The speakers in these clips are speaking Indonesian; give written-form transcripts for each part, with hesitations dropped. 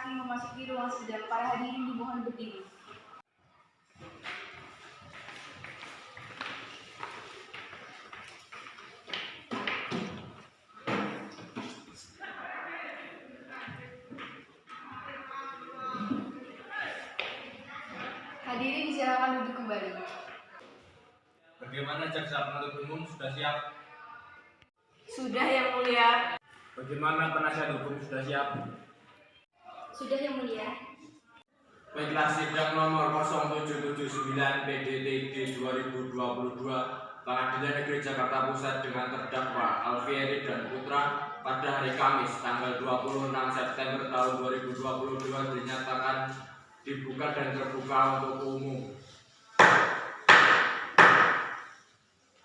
hakim memasuki ruang sidang. Para hadirin dimohon berdiri. Hadirin disilakan duduk kembali. Bagaimana jaksa penuntut umum sudah siap? Sudah, Yang Mulia. Bagaimana penasihat hukum sudah siap? Sudah, Yang Mulia. Baiklah, sidang nomor 0779 PDTG 2022 Pengadilan Negeri Jakarta Pusat dengan terdakwa Alfieri dan Putra pada hari Kamis tanggal 26 September tahun 2022 dinyatakan dibuka dan terbuka untuk umum.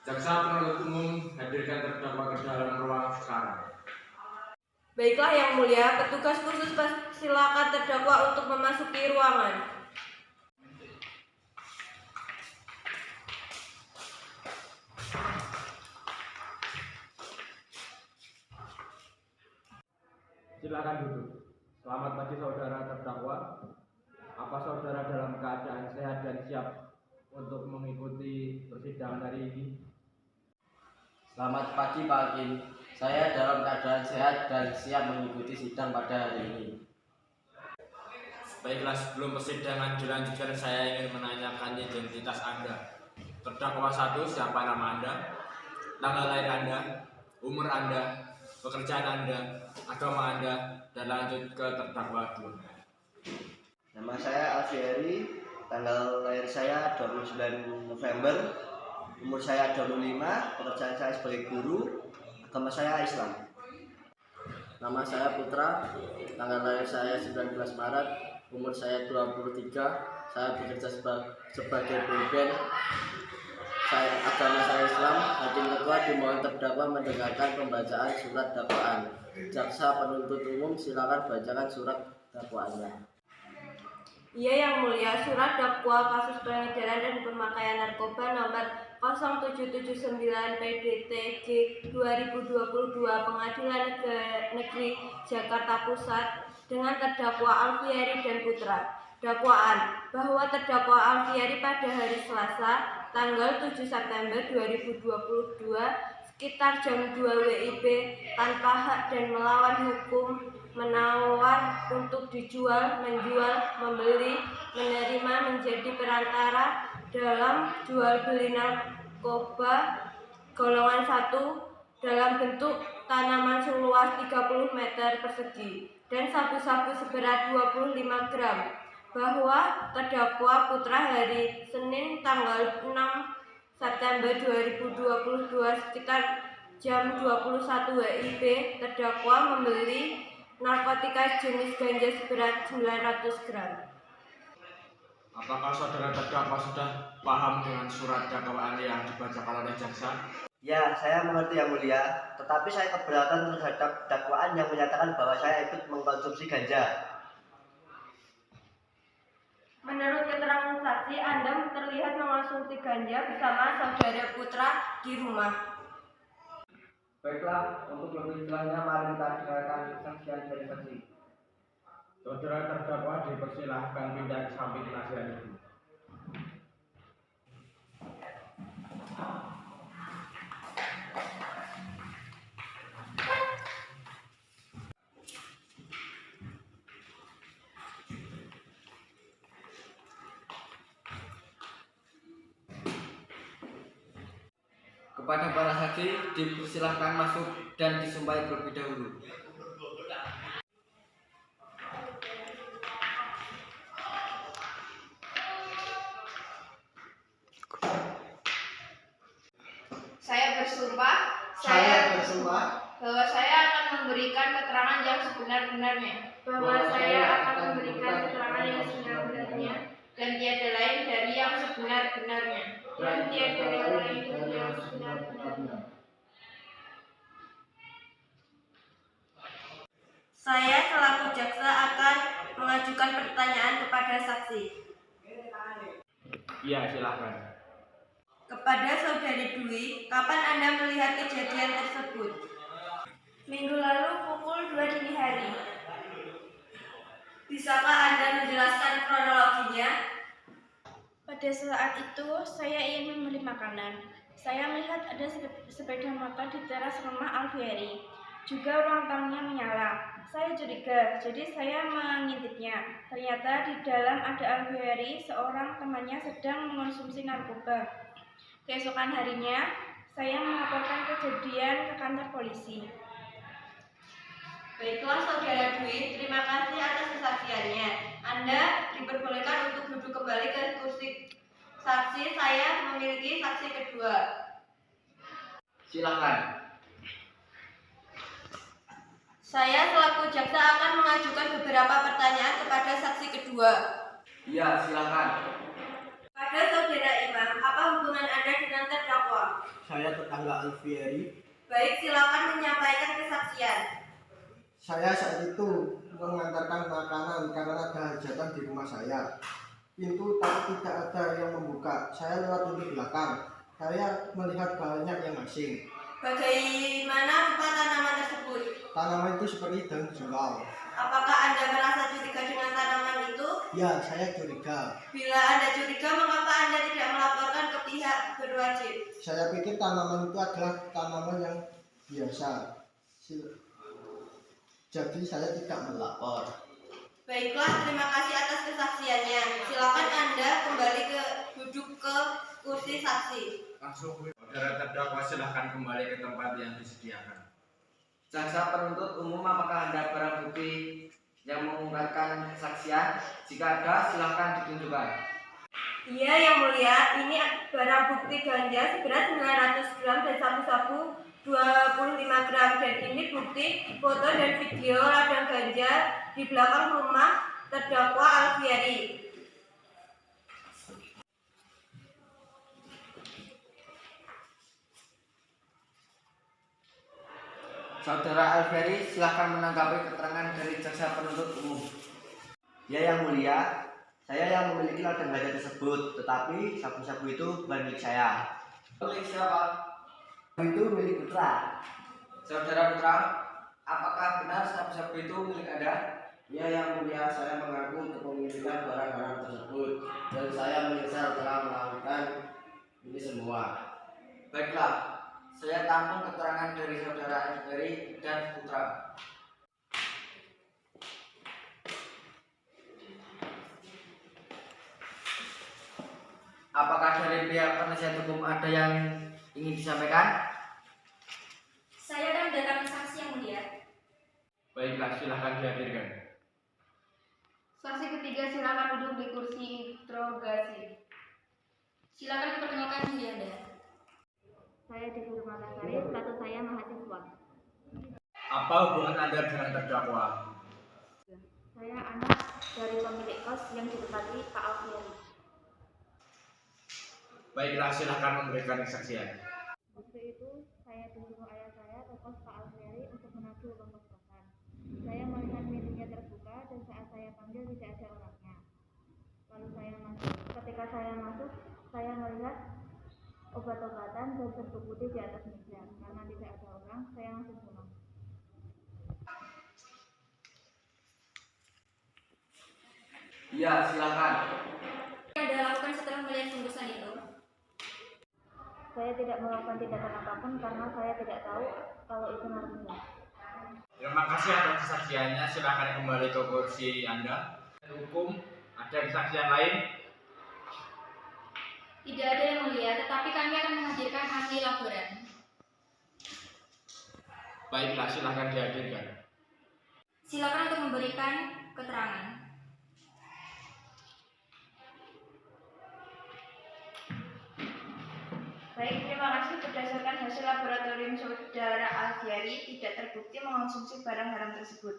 Jaksa penuntut umum hadirkan terdakwa ke dalam ruang sekarang. Baiklah, Yang Mulia, petugas khusus silakan terdakwa untuk memasuki ruangan. Silakan duduk. Selamat pagi saudara terdakwa. Apa saudara dalam keadaan sehat dan siap untuk mengikuti persidangan hari ini? Selamat pagi Pak Hakim. Saya dalam keadaan sehat dan siap mengikuti sidang pada hari ini. Baiklah, sebelum persidangan dilanjutkan, saya ingin menanyakan identitas Anda. Terdakwa 1, siapa nama Anda? Tanggal lahir Anda? Umur Anda? Pekerjaan Anda? Agama Anda? Dan lanjut ke terdakwa 2. Nama saya Alfieri, tanggal lahir saya 29 November, umur saya 25, pekerjaan saya sebagai guru, agama saya Islam. Nama saya Putra, tanggal lahir saya 19 Maret, umur saya 23, saya bekerja sebagai pemimpin. Agama saya Islam. Hakim ketua dimohon terdakwa mendengarkan pembacaan surat dakwaan. Jaksa penuntut umum silakan bacakan surat dakwaannya. Iya, Yang Mulia. Surat dakwa kasus pengedaran dan pemakaian narkoba nomor 0779 PDTG 2022 Pengadilan Negeri Jakarta Pusat dengan terdakwa Alfieri dan Putra. Dakwaan bahwa terdakwa Alfieri pada hari Selasa tanggal 7 September 2022 sekitar jam 2 WIB tanpa hak dan melawan hukum menawar untuk dijual, menjual, membeli, menerima menjadi perantara dalam jual beli narkoba golongan 1 dalam bentuk tanaman seluas 30 meter persegi dan sabu-sabu seberat 25 gram. Bahwa terdakwa Putra hari Senin tanggal 6 September 2022 sekitar jam 21 WIB terdakwa membeli narkotika jenis ganja seberat 900 gram. Apakah saudara terdakwa sudah paham dengan surat dakwaan yang dibacakan oleh jaksa? Ya, saya mengerti Yang Mulia, tetapi saya keberatan terhadap dakwaan yang menyatakan bahwa saya ikut mengkonsumsi ganja. Menurut keterangan saksi, Anda terlihat mengonsumsi ganja bersama saudara Putra di rumah. Baiklah, untuk lebih jelasnya mari kita dengarkan kesaksian dari saksi. Saudara terdakwa dipersilahkan pindah ke samping penasihat hukum. Kepada para saksi dipersilahkan masuk dan disumpahi terlebih dahulu. Saya bersumpah bahwa saya akan memberikan keterangan yang sebenar-benarnya. Dan tiada lain dari yang sebenar-benarnya. Saya selaku jaksa akan mengajukan pertanyaan kepada saksi. Iya, silakan. Kepada saudari Dwi, kapan Anda melihat kejadian tersebut? Minggu lalu pukul 2 dini hari. Bisakah Anda menjelaskan kronologinya? Pada saat itu, saya ingin membeli makanan. Saya melihat ada sepeda motor di teras rumah Alfieri. Juga ruang tamunya menyala. Saya curiga, jadi saya mengintipnya. Ternyata di dalam ada Alfieri, seorang temannya sedang mengonsumsi narkoba. Keesokan harinya, saya melaporkan kejadian ke kantor polisi. Baiklah Saudara Dwi, terima kasih atas kesaksiannya. Anda diperbolehkan untuk duduk kembali ke kursi saksi. Saya memiliki saksi kedua. Silakan. Saya selaku jaksa akan mengajukan beberapa pertanyaan kepada saksi kedua. Iya, silakan. Pada Saudara Imam, apa hubungan Anda dengan terdakwa? Saya tetangga Alfieri. Baik, silakan menyampaikan kesaksian. Saya saat itu mengantarkan makanan karena ada hajatan di rumah saya. Pintu tapi tidak ada yang membuka. Saya lewat pintu belakang. Saya melihat banyak yang asing. Bagaimana rupa tanaman tersebut? Tanaman itu seperti daun julau. Apakah Anda merasa curiga dengan tanaman itu? Ya, saya curiga. Bila Anda curiga, mengapa Anda tidak melaporkan ke pihak berwajib? Saya pikir tanaman itu adalah tanaman yang biasa. Jadi saya tidak melapor. Baiklah, terima kasih atas kesaksiannya. Silakan Anda kembali duduk ke kursi saksi. Langsung saudara terdakwa silahkan kembali ke tempat yang disediakan. Jaksa penuntut umum, apakah ada barang bukti yang mengungkapkan kesaksian? Jika ada, silakan ditunjukkan. Iya, Yang Mulia, ini barang bukti ganja seberat 900 gram dan sabu-sabu 25 gram. Dan ini bukti foto dan video ladang ganja di belakang rumah terdakwa Alfieri. Saudara Alfieri, silahkan menanggapi keterangan dari jaksa penuntut umum. Ya, Yang Mulia, saya yang memiliki ladang ganja tersebut, tetapi sabu-sabu itu bukan milik saya. Milik siapa? Itu milik Putra. Saudara Putra, apakah benar sabu-sabu itu milik Anda? Ya, Yang Mulia, saya mengaku kepemilikan barang haram tersebut dan saya menyesal telah melakukan ini semua. Baiklah, saya tampung keterangan dari saudara Alfieri dan Putra. Apakah dari pihak penasihat hukum ada yang ingin disampaikan? Saya akan mendatangkan saksi yang mulia. Baiklah, silahkan dihadirkan. Saksi ketiga, silakan duduk di kursi interogasi. Silakan diperkenalkan diri Anda. Saya Devi Rumatasari, status saya mahasiswa. Apa hubungan Anda dengan terdakwa? Saya anak dari pemilik kos yang ditempati Pak Alfieri. Baiklah, silahkan memberikan kesaksian. Waktu itu saya disuruh ayah saya ke kos Pak Alfieri untuk menagih uang kos-kosan. Saya melihat pintunya terbuka dan saat saya panggil tidak ada orangnya. Lalu saya masuk. Ketika saya masuk, saya melihat obat-obatan dan serbuk putih di atas meja. Karena tidak ada orang, saya langsung pulang. Iya, silakan. Anda lakukan setelah melihat bungkusan itu? Saya tidak melakukan tindakan apapun karena saya tidak tahu kalau itu narkoba. Terima kasih atas kesaksiannya. Silahkan kembali ke kursi Anda. Hukum, ada kesaksian lain? Tidak ada yang mulia, tetapi kami akan menghadirkan ahli laboran. Baiklah, silahkan dihadirkan. Silakan untuk memberikan keterangan. Baik, terima kasih. Berdasarkan hasil laboratorium saudara Alfieri, tidak terbukti mengonsumsi barang haram tersebut.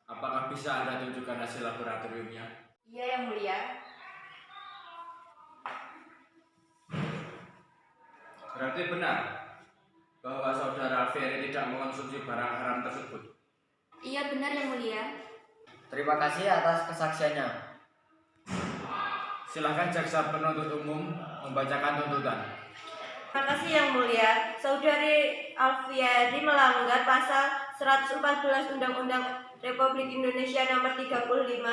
Apakah bisa Anda tunjukkan hasil laboratoriumnya? Iya, Yang Mulia. Berarti benar bahwa saudara Alfieri tidak mengonsumsi barang haram tersebut. Iya benar Yang Mulia. Terima kasih atas kesaksiannya. Silahkan jaksa penuntut umum membacakan tuntutan. Terima kasih Yang Mulia. Saudari Alfieri melanggar pasal 114 Undang-Undang Republik Indonesia Nomor 35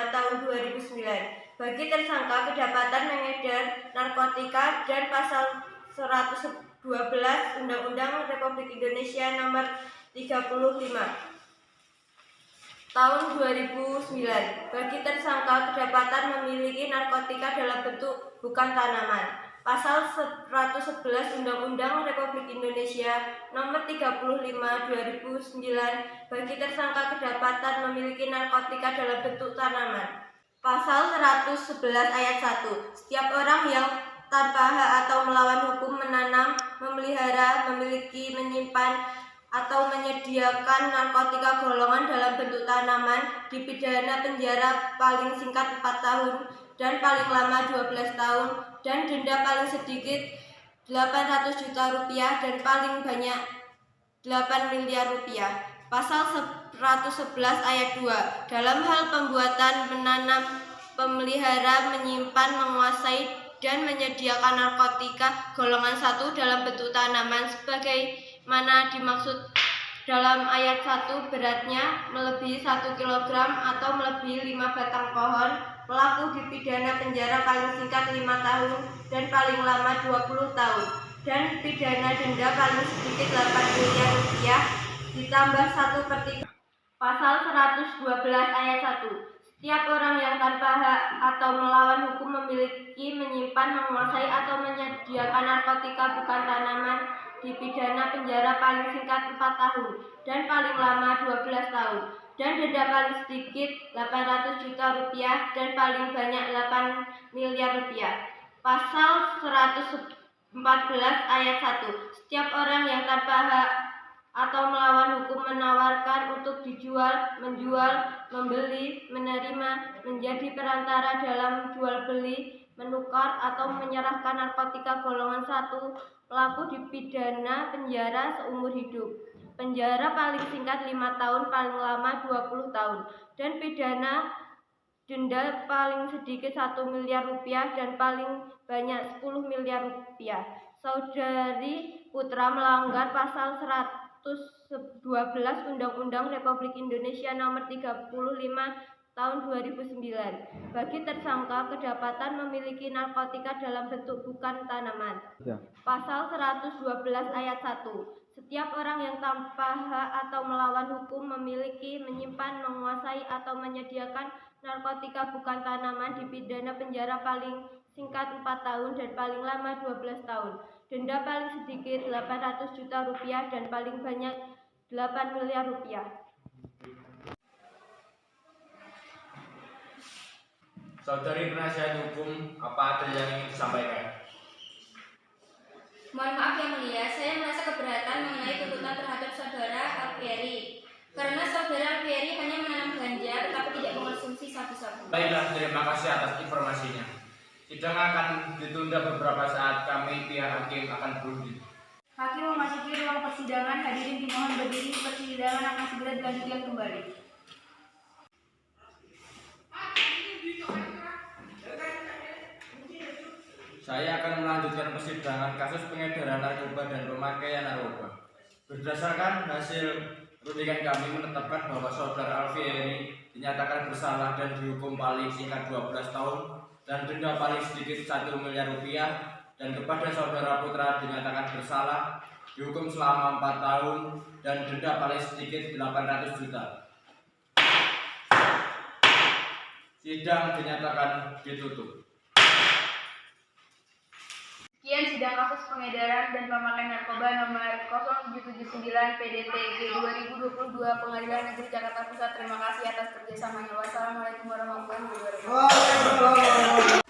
bagi tersangka kedapatan mengedar narkotika dan pasal 112 Undang-Undang Republik Indonesia Nomor 35 Tahun 2009 bagi tersangka kedapatan memiliki narkotika dalam bentuk bukan tanaman. Pasal 111 Undang-Undang Republik Indonesia Nomor 35 2009 bagi tersangka kedapatan memiliki narkotika dalam bentuk tanaman. Pasal 111 ayat 1. Setiap orang yang tanpa hak atau melawan hukum menanam, memelihara, memiliki, menyimpan atau menyediakan narkotika golongan dalam bentuk tanaman dipidana penjara paling singkat 4 tahun dan paling lama 12 tahun dan denda paling sedikit 800 juta rupiah dan paling banyak 8 miliar rupiah. Pasal 111 ayat 2. Dalam hal pembuatan, menanam, memelihara, menyimpan, menguasai dan menyediakan narkotika golongan 1 dalam bentuk tanaman sebagaimana dimaksud dalam ayat 1 beratnya melebihi 1 kg atau melebihi 5 batang pohon, pelaku dipidana penjara paling singkat 5 tahun dan paling lama 20 tahun dan pidana denda paling sedikit 8 miliar rupiah ditambah 1/3. Pasal 112 ayat 1. Setiap orang yang tanpa hak atau melawan hukum memiliki, menyimpan, menguasai atau menyediakan narkotika bukan tanaman dipidana penjara paling singkat 4 tahun dan paling lama 12 tahun dan denda paling sedikit 800 juta rupiah dan paling banyak 8 miliar rupiah. Pasal 114 ayat 1. Setiap orang yang tanpa hak atau melawan hukum menawarkan untuk dijual, menjual, membeli, menerima, menjadi perantara dalam jual beli, menukar atau menyerahkan narkotika golongan 1, pelaku dipidana penjara seumur hidup. Penjara paling singkat 5 tahun, paling lama 20 tahun dan pidana denda paling sedikit 1 miliar rupiah dan paling banyak 10 miliar rupiah. Saudari Putra melanggar pasal 112 Undang-Undang Republik Indonesia Nomor 35 Tahun 2009 bagi tersangka kedapatan memiliki narkotika dalam bentuk bukan tanaman. Pasal 112 ayat 1. Setiap orang yang tanpa hak atau melawan hukum memiliki, menyimpan, menguasai atau menyediakan narkotika bukan tanaman dipidana penjara paling singkat 4 tahun dan paling lama 12 tahun. Denda paling sedikit 800 juta rupiah dan paling banyak 8 miliar rupiah. Saudari penasihat hukum, apa ada yang ingin disampaikan? Mohon maaf yang mulia, saya merasa keberatan mengenai tuntutan terhadap saudara Alfieri karena saudara Alfieri hanya menanam ganja tetapi tidak mengonsumsi sabu-sabu. Baiklah, terima kasih atas informasinya. Sidang akan ditunda beberapa saat, kami pihak hakim akan berunding. Hakim memasuki ruang persidangan, hadirin dimohon berdiri, persidangan akan segera dilanjutkan kembali. Saya akan melanjutkan persidangan kasus pengedaran narkoba dan pemakaian narkoba. Berdasarkan hasil rundingan kami menetapkan bahwa saudara Alfieri dinyatakan bersalah dan dihukum paling singkat 12 tahun dan denda paling sedikit 1 miliar rupiah, dan kepada saudara Putra dinyatakan bersalah dihukum selama 4 tahun dan denda paling sedikit 800 juta. Sidang dinyatakan ditutup. Sekian sidang kasus pengedaran dan pemakaian narkoba nomor 0779 PDTG 2022 Pengadilan Negeri Jakarta Pusat. Terima kasih atas kerjasamanya. Wassalamualaikum warahmatullahi wabarakatuh.